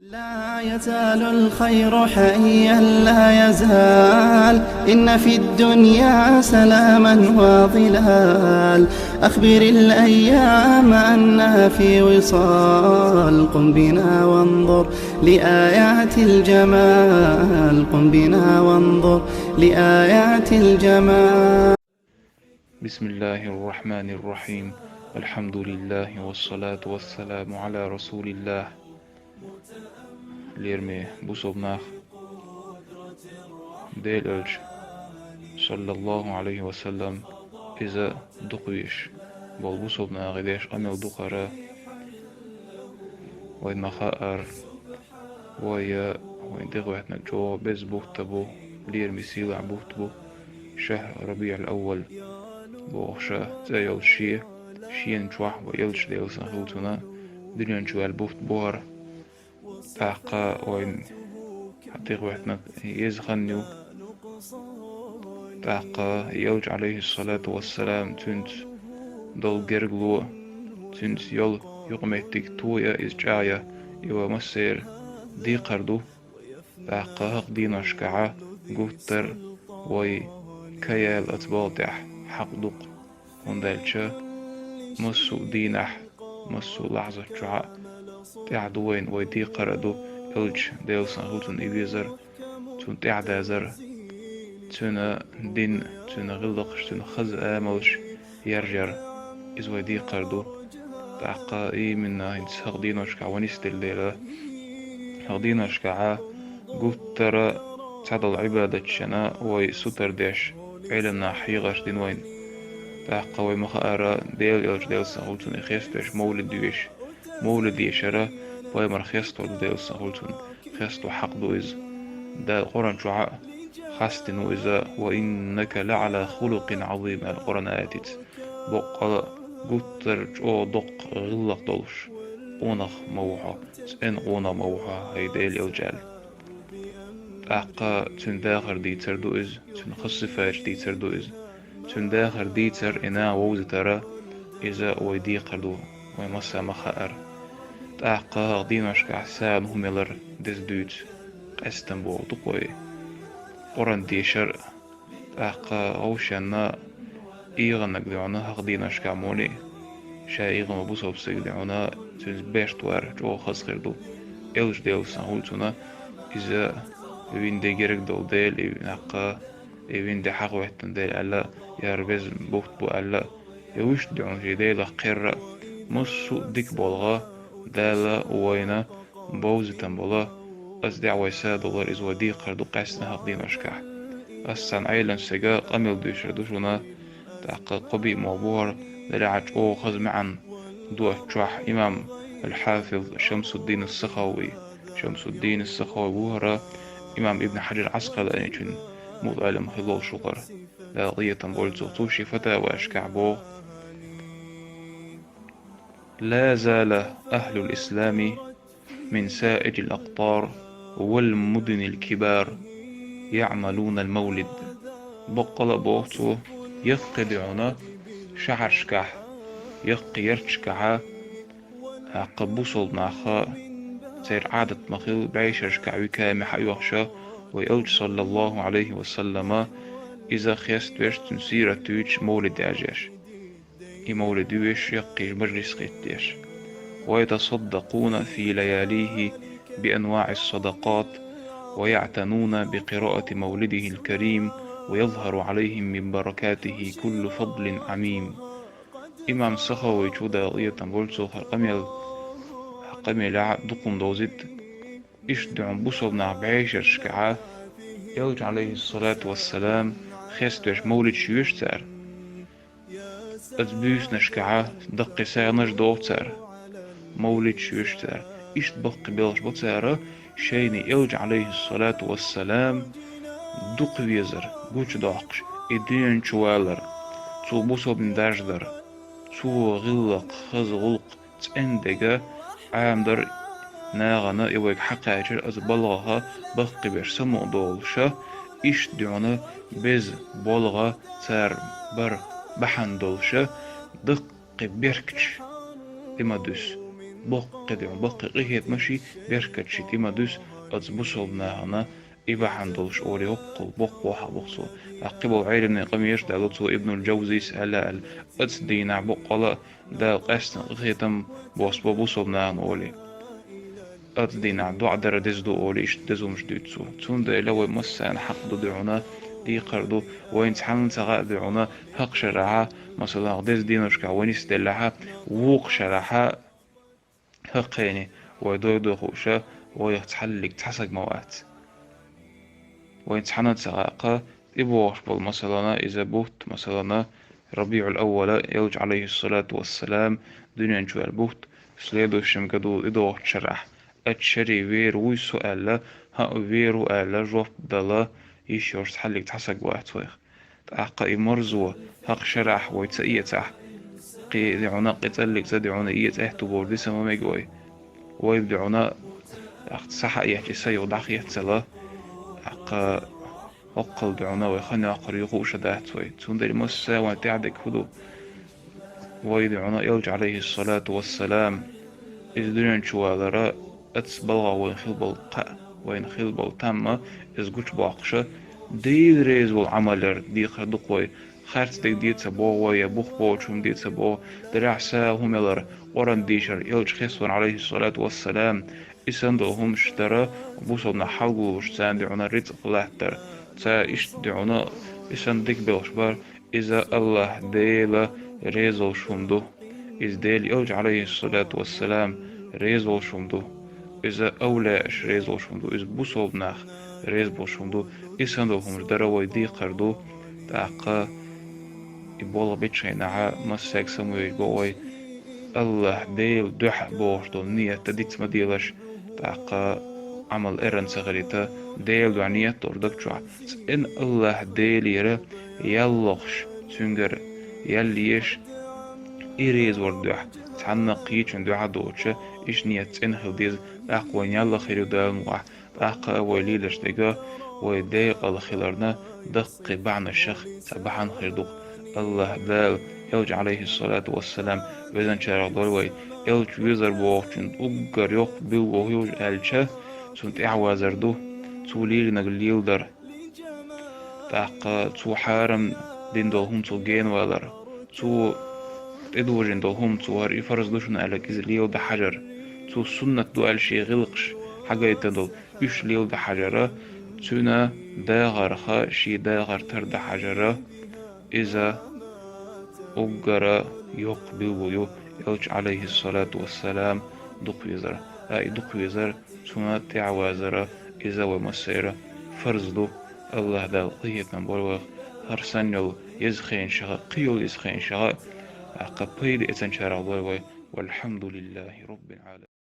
لا يزال الخير حيا لا يزال إن في الدنيا سلاما وظلال أخبر الأيام أنها في وصال قم بنا وانظر لآيات الجمال قم بنا وانظر لآيات الجمال. بسم الله الرحمن الرحيم. الحمد لله والصلاة والسلام على رسول الله. ليرمي بوصبناخ ديل ألج صلى الله عليه وسلم إذا دقويش بول بوصبنا غديش أمل دقرا وين مخاءر وين دغوتنا جو بز بوتبو ليرمي سيلع بوتبو شهر ربيع الأول بوخشة زي الشيء شين جوح ويلش ديلسن خلطنا دنيا جوال بوت بور تاقا وين حتى وحدنا يزخنيو تاقا يلج عليه الصلاة والسلام تنت دول جرغلو تنت يل يقمتك تويا إزجايا يو مسير دي قردو تاقا هق ديناش كعا قوتر وي كيال أتباطح حق دق وندالشا مسو دينح مسو لحظة جعا تعدوين ويدي قردو إلج ديلسن غوتن إبيزر تون تعدازر تون دين تون غلقش تون خز آملش يرجر إز ويدي قردو تعقا إي منا هنس هغدينوش كعوانيس دلديلا هغدينوش كعا قوتر تعدل عبادة شنا وي ستر ديش علمنا حيغش دين وين تعقا وي مخارا ديل إلج ديلسن غوتن إخيستش مولد يشرا باي مر خيستو ديلسن غوتن خيستو حق دويز دا القرآن شعاء خاستن إذا وإنك لعلى خلق عظيم. القرآن آتت بقى قطر جو دق غلق دولش قونخ موحى سن قونا موحى هيديل الجال أقا تن داخر ديتر دوئز تن خصفاش ديتر دوئز تن داخر ديتر إنا ووز ترى إذا ويدي قردو ويمسا مخائر أقا غدينوش كعسان هميلر ديز دوت استنبول دقوي قرن ديشر أقا غوشنا إيغنك دعونا هغديناش كعمولي شا إيغن وبوصو بسيق دعونا تنز باش توار جو خاص خيردو إلج ديل سنهولتونا إذا وين دي جيرك دول ديل إيوين أقا إيوين دي حق وحتن ديل ألا ياربز بوت بو ألا يوش دعون جي ديل قير مصو ديك بولغا دالا وينا بوزتن بولا أس دعوة سادة إز ودي قردو قاسنا هغديناش كح أسان عيلن سيقا قميل دوشر دوشونا تاقا قبي موبور دلعج أو خز معا دوح جوح إمام الحافظ شمس الدين السخاوي بوهرا إمام ابن حجر عسقلاني جن موض علم خلال شغر لا قضية بولد زغطوشي فتا وأشكع بوغ لا زال أهل الإسلام من سائج الأقطار والمدن الكبار يعملون المولد بقل بوغتو يقضعنا شعر شكح يرشكح قبوصل ناخا سير عادة مخيل بعيش رشكع وكامي حيوخشا ويلج صلى الله عليه وسلم إذا خيست ويش تنسيرة تويش مولد أجيش مولد ويش يقيش مجلس قيتيش ويتصدقون في لياليه بأنواع الصدقات ويعتنون بقراءة مولده الكريم ويظهر عليهم من بركاته كل فضل عميم. إمام سخاوي جودا قضية بولسو قميل دقم دوزد إشدعن بوصلنا بعيشر شكعا يلج عليه الصلاة والسلام خيستوش مولد شيوش تار أتبيوس نشكعا دقي سانش دوتار مولد شيوش تار إشت بقي بيلش بطارة شيني يلج عليه الصلاة والسلام دق ويزر قوش داقش إدين شوالر تو بوصو بن داجدر تو غلق خز غلق تندقى عامدر ناغنا يويك حقاجر از بلغها بقي بيش سمو دولشا إش دعونا بز بلغة تار بر بحن دولشا دقي بيركش إما دوس بق دعون بق قهيت مشي بيركت شتي ما دوس أتبصلنا هنا إبا حندلش أوري وقل بق وحا بقصو عقبوا عيل من قميش دالوتو ابن الجوزي سألال أتدينا بقلا دا قسن قهيتم بوصلنا هنا أولي أتدينا دو عدر دزدو أولي إش دزو مش دوتسو تون دا لو مسان حق دو دعونا دي قردو وين تحمل تغاء دعونا حق شرعا مثلا دز دينوشكا وين يستلعها ووق شرعها حقيني ويدو خوشة ويتحلق تحسق موات وين تحنا تغاقا إبوش بل مثلا إذا بوت مثلا ربيع الأول يلج عليه الصلاة والسلام دنيا نشوى البوت سليدو الشمكدو إدوش شرح أتشري ويرو سؤال ها ويرو ألا جوف دلا يشورش تحلق تحسق واتويخ تأقا إمرزوة هق شرح ويتسئيتح دعونا قتلك دعونا إيته تبور دي سما ميقوي ويدعونا صح يحكي سيو داخ يحتلا أقل دعونا ويخلنا أقريقو شدات وي تندري مسا وتعدك هدو ويدعونا يلج عليه الصلاة والسلام إذ دنيا شوالرا أتسبلغ وين خلبل تامة إذ قوش باقشة دي ريز والعملر دي خردقوي خارت ديك ديت بو ويا بوخ بوشم ديت بو درعسا هم يلر وران ديشر يلج خيصون عليه الصلاة والسلام إساندو هم اشترى بوصلنا حلقو وشتان دعونا رزق لحتر تا دعونا إسان ديك بيوشبار إذا الله ديلا ريزو شمدو إذ ديل يلج عليه الصلاة والسلام ريزو شمدو إذا أولاش ريزو شمدو إذ بوصلناخ ريزو شمدو إساندو هم اشترى دي قردو تاقا يبولا بيتشينا مساك سموي بوي الله ديل دوح بوشتو نية تديت مديلش تاقا عمل إرن سغريتا ديل دو نية توردك شوع إن الله ديل يرى يلغش سنجر يليش إريز وردوح تحنا قيتشن دوحا دوتشا إش نية تنهل ديز أقوى يلا خيرو دالموح تاقا وليلش ديقا ويديق الخيلرنا دق بعنا الشخ سبحان خيردوق الله دال يلج عليه الصلاة والسلام وإذن شارع دولوي يلج ويزر بوغشن أقر يوق بيو يوج ألشا سنت إعوازر دو توليل نقليل در تاقا تو حارم دين دولهم تو جين والر تو إدوجن دولهم تو هر إفرز دوشن على كزليل دا حجر تو سنة دو ألشي غلقش حاجة يتندل إش ليل دا حجرة تونا داغر خا شي داغر تر دا حجرة إذا أقرأ يقبل يلج عليه الصلاة والسلام دقويزر أي دقويزر ثم تعوازر إذا ومسيرة فرز دو الله دال قيت نبولوغ هرسان يل يزخين شغا قيل يزخين شغا أقبيل إتن شارع والحمد لله رب العالمين.